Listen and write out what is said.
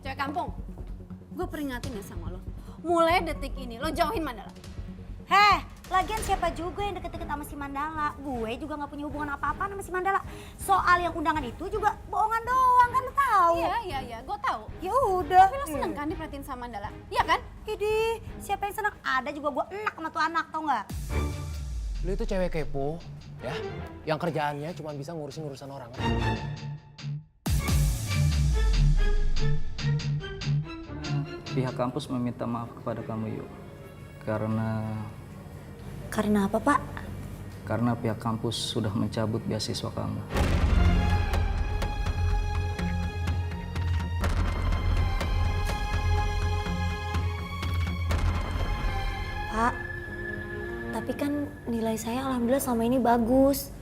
Cewek kampung, gue peringatin ya sama lo. Mulai detik ini lo jauhin Mandala. Heh, lagian siapa juga yang deket-deket sama si Mandala? Gue juga nggak punya hubungan apa-apa sama si Mandala. Soal yang undangan itu juga bohongan doang kan, lo tahu? Iya, gue tahu. Ya udah. Tapi lo seneng kan diperhatiin sama Mandala? Iya kan? Idih, siapa yang senang? Ada juga gue enak sama tuh anak, tau nggak? Lu itu cewek kepo, ya, yang kerjaannya cuma bisa ngurusin urusan orang. Pihak kampus meminta maaf kepada kamu, Yu. Karena apa, Pak? Karena pihak kampus sudah mencabut beasiswa kamu. Pak, tapi kan nilai saya alhamdulillah selama ini bagus.